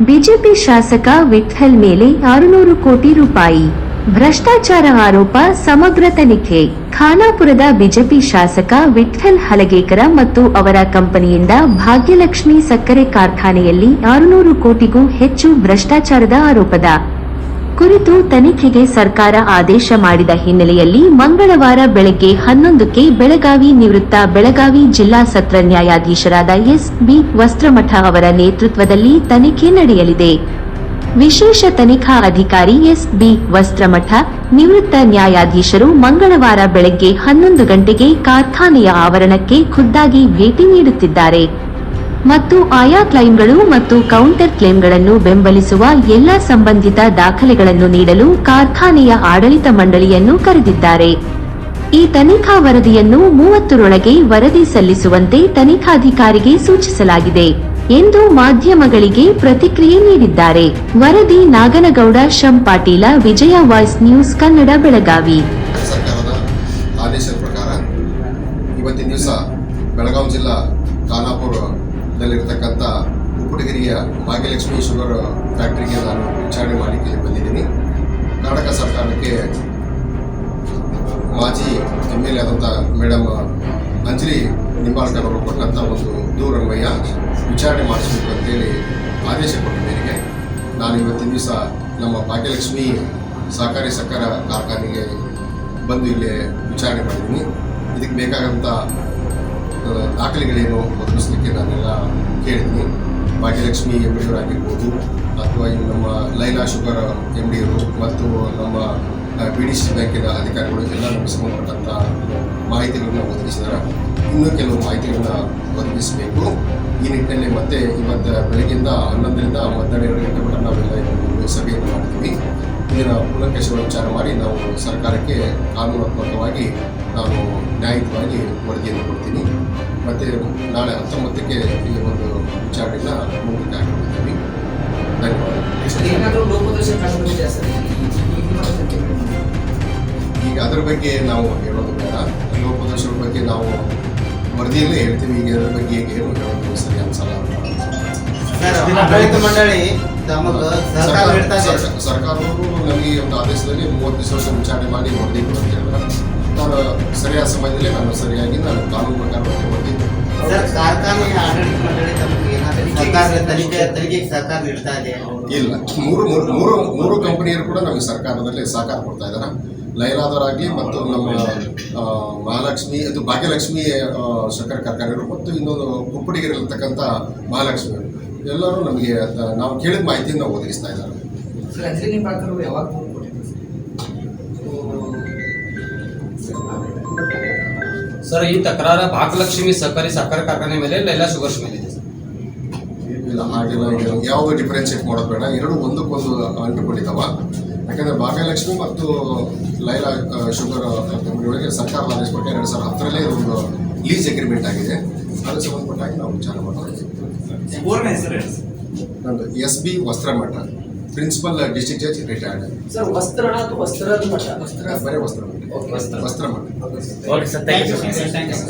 BJP ಶಾಸಕ ವಿಠ್ಠಲ್ ಮೇಲೆ 600 ಕೋಟಿ ರೂಪಾಯಿ ಭ್ರಷ್ಟಾಚಾರ ಆರೋಪ ಸಮಗ್ರ ತನಿಖೆ. ಖಾನಾಪುರದ ಬಿಜೆಪಿ ಶಾಸಕ ವಿಠ್ಠಲ್ ಹಲಗೇಕರ ಮತ್ತು ಅವರ ಕಂಪನಿಯಿಂದ ಭಾಗ್ಯಲಕ್ಷ್ಮಿ ಸಕ್ಕರೆ ಕಾರ್ಖಾನೆಯಲ್ಲಿ 600 ಕೋಟಿಗೂ ಹೆಚ್ಚು ಭ್ರಷ್ಟಾಚಾರದ ಆರೋಪದ ಕುರಿತು ತನಿಖೆಗೆ ಸರ್ಕಾರ ಆದೇಶ ಮಾಡಿದ ಹಿನ್ನೆಲೆಯಲ್ಲಿ ಮಂಗಳವಾರ ಬೆಳಗ್ಗೆ 11ಕ್ಕೆ ಬೆಳಗಾವಿ ನಿವೃತ್ತ ಬೆಳಗಾವಿ ಜಿಲ್ಲಾ ಸತ್ರ ನ್ಯಾಯಾಧೀಶರಾದ ಎಸ್.ಬಿ. ವಸ್ತ್ರಮಠ ಅವರ ನೇತೃತ್ವದಲ್ಲಿ ತನಿಖೆ ನಡೆಯಲಿದೆ. ವಿಶೇಷ ತನಿಖಾ ಅಧಿಕಾರಿ ಎಸ್.ಬಿ. ವಸ್ತ್ರಮಠ, ನಿವೃತ್ತ ನ್ಯಾಯಾಧೀಶರು ಮಂಗಳವಾರ ಬೆಳಗ್ಗೆ 11 ಗಂಟೆಗೆ ಕಾರ್ಖಾನೆಯ ಆವರಣಕ್ಕೆ ಖುದ್ದಾಗಿ ಭೇಟಿ ನೀಡುತ್ತಿದ್ದಾರೆ ಮತ್ತು ಆಯಾ ಕ್ಲೈಮ್ಗಳು ಮತ್ತು ಕೌಂಟರ್ ಕ್ಲೇಮ್ಗಳನ್ನು ಬೆಂಬಲಿಸುವ ಎಲ್ಲ ಸಂಬಂಧಿತ ದಾಖಲೆಗಳನ್ನು ನೀಡಲು ಕಾರ್ಖಾನೆಯ ಆಡಳಿತ ಮಂಡಳಿಯನ್ನು ಕರೆದಿದ್ದಾರೆ. ಈ ತನಿಖಾ ವರದಿಯನ್ನು 30ರೊಳಗೆ ವರದಿ ಸಲ್ಲಿಸುವಂತೆ ತನಿಖಾಧಿಕಾರಿಗೆ ಸೂಚಿಸಲಾಗಿದೆ ಎಂದು ಮಾಧ್ಯಮಗಳಿಗೆ ಪ್ರತಿಕ್ರಿಯೆ ನೀಡಿದ್ದಾರೆ. ವರದಿ ನಾಗನಗೌಡ ಶಂಪಾಟೀಲ, ವಿಜಯ ವಾಯ್ಸ್ ನ್ಯೂಸ್ ಕನ್ನಡ, ಬೆಳಗಾವಿ. ಸರ್ಕಾರದ ಆದೇಶದ ಪ್ರಕಾರ ಇವತ್ತಿನ ದಿವಸ ಬೆಳಗಾವಿ ಜಿಲ್ಲಾ ಖಾನಾಪುರದಲ್ಲಿರ್ತಕ್ಕಂಥ ಉಪ್ಪಟಗಿರಿಯ ಭಾಗ್ಯಲಕ್ಷ್ಮಿ ಶುಗರ್ ಫ್ಯಾಕ್ಟರಿಗೆ ನಾನು ವಿಚಾರಣೆ ಮಾಡಲಿಕ್ಕೆ ಬಂದಿದ್ದೀನಿ. ಕರ್ನಾಟಕ ಸರ್ಕಾರಕ್ಕೆ ಮಾಜಿ MLA ಆದಂಥ ಮೇಡಮ್ ಅಂಜಲಿ ನಿಂಬಾಳ್ಕರ್ ಅವರು ಕೊಟ್ಟಂಥ ಒಂದು ದೂರನ್ವಯ ವಿಚಾರಣೆ ಮಾಡಿಸಬೇಕು ಅಂತೇಳಿ ಆದೇಶ ಕೊಟ್ಟಿದ್ದೇನೆ. ನಾನು ಇವತ್ತಿನ ದಿವಸ ನಮ್ಮ ಭಾಗ್ಯಲಕ್ಷ್ಮಿ ಸಹಕಾರಿ ಸಕ್ಕರೆ ಕಾರ್ಖಾನೆಗೆ ಬಂದು ಇಲ್ಲಿ ವಿಚಾರಣೆ ಮಾಡಿದ್ದೀನಿ. ಇದಕ್ಕೆ ಬೇಕಾದಂಥ ದಾಖಲೆಗಳೇನು ಒದಗಿಸಲಿಕ್ಕೆ ನಾನೆಲ್ಲ ಕೇಳಿದ್ದೀನಿ. ಭಾಗ್ಯಲಕ್ಷ್ಮಿ MD ಆಗಿರ್ಬೋದು, ಅಥವಾ ನಮ್ಮ ಲೈಲಾ ಶುಗರ್ MD ಮತ್ತು ನಮ್ಮ BDC ಬ್ಯಾಂಕಿನ ಅಧಿಕಾರಿಗಳು ಎಲ್ಲ ನಮಗೆ ಸಂಬಂಧಪಟ್ಟಂಥ ಮಾಹಿತಿಗಳನ್ನು ಒದಗಿಸಿದ್ದಾರೆ. ಇನ್ನೂ ಕೆಲವು ಮಾಹಿತಿಗಳನ್ನು ಒದಗಿಸಬೇಕು. ಈ ನಿಟ್ಟಿನಲ್ಲಿ ಮತ್ತೆ ಇವತ್ತು ಬೆಳಗ್ಗೆಯಿಂದ 11ರಿಂದ ಮಧ್ಯಾಹ್ನ 2 ಗಂಟೆ ಮಟ್ಟ ನಾವೆಲ್ಲ ಸಭೆಯನ್ನು ಮಾಡಿದ್ದೀವಿ. ಇದರ ಕೂಲಂಕಷವಾಗಿ ವಿಚಾರ ಮಾಡಿ ನಾವು ಸರ್ಕಾರಕ್ಕೆ ಕಾನೂನಾತ್ಮಕವಾಗಿ ನಾನು ನ್ಯಾಯಿಕವಾಗಿ ವರದಿಯನ್ನು ಕೊಡ್ತೀನಿ. ಮತ್ತು ನಾಳೆ 19ಕ್ಕೆ ಈ ಒಂದು ವಿಚಾರಣೆಯನ್ನು ಮುಂದಕ್ಕೆ ಹಾಕಿಕೊಡ್ತೀವಿ. ಈಗ ಅದರ ಬಗ್ಗೆ ನಾವು ಹೇಳೋದು ಬೇಡ. ಲೋಪದೋಷದ ಬಗ್ಗೆ ನಾವು ವರದಿಯಲ್ಲೇ ಹೇಳ್ತೀವಿ. ಈಗ ಅದರ ಬಗ್ಗೆ ಏನು ಹೇಳೋದು ಸರಿ ಅನ್ಸಲ್ಲ. ಸರ್ಕಾರದವರು ನಮಗೆ ಒಂದು ಆದೇಶದಲ್ಲಿ 30 ದಿವಸ ವಿಚಾರಣೆ ಮಾಡಿ ವರದಿ ಅಂತ ಹೇಳಿದ್ರೆ ನಾನು ಸರಿಯಾದ ಸಮಯದಲ್ಲಿ ಸರಿಯಾಗಿ ಕಾನೂನು ಪ್ರಕಾರ ವರದಿ ಇಲ್ಲ. ಮೂರು ಕಂಪನಿಯರು ಕೂಡ ನಮಗೆ ಸರ್ಕಾರದಲ್ಲಿ ಸಹಕಾರ ಕೊಡ್ತಾ ಇದ್ದಾರೆ. ಲೈಲಾದವರಾಗಲಿ ಮತ್ತು ನಮ್ಮ ಮಹಾಲಕ್ಷ್ಮಿ, ಅದು ಭಾಗ್ಯಲಕ್ಷ್ಮಿ ಸಕ್ಕರೆ ಕಾರ್ಖಾನೆಗಳು ಮತ್ತು ಇನ್ನೊಂದು ಉಪ್ಪಟಗಿರಿರ್ತಕ್ಕಂಥ ಮಹಾಲಕ್ಷ್ಮಿ ಎಲ್ಲರೂ ನಮಗೆ ನಾವು ಕೇಳಿದ ಮಾಹಿತಿಯನ್ನು ಒದಗಿಸ್ತಾ ಇದ್ದಾರೆ. ಸರ್, ಈ ತಕರಾರ ಭಾಗ್ಯಲಕ್ಷ್ಮಿ ಸಕ್ಕರೆ ಕಾರ್ಖಾನೆ ಮೇಲೆ ಲೈಲಾ ಶುಗರ್ಸ್ ಮೇಲೆ ಇದೆ. ಇಲ್ಲ, ಹಾಗೆಲ್ಲ ಯಾವುದು ಡಿಫ್ರೆನ್ಶಿಯೇಟ್ ಮಾಡೋದು ಬೇಡ. ಎರಡು ಒಂದಕ್ಕೊಂದು ಅಂಟುಕೊಂಡಿದ್ದಾವ. ಯಾಕಂದರೆ ಭಾಗ್ಯಲಕ್ಷ್ಮಿ ಮತ್ತು ಲೈಲಾ ಶುಗರ್ ಕಂಪನಿಗಳಿಗೆ ಸರ್ಕಾರದ ಆದೇಶ ಪ್ರಕಾರ 2010ರಲ್ಲೇ ಒಂದು ಲೀಸ್ ಅಗ್ರಿಮೆಂಟ್ ಆಗಿದೆ. ಅದಕ್ಕೆ ಸಂಬಂಧಪಟ್ಟಾಗಿ ನಾವು ವಿಚಾರ ಮಾಡ್ತೀವಿ. ನಂದು S.B. Vastramath, principal district judge, retired. Sir, Vastramath ಬರೀ ವಸ್ತ್ರಮಠ.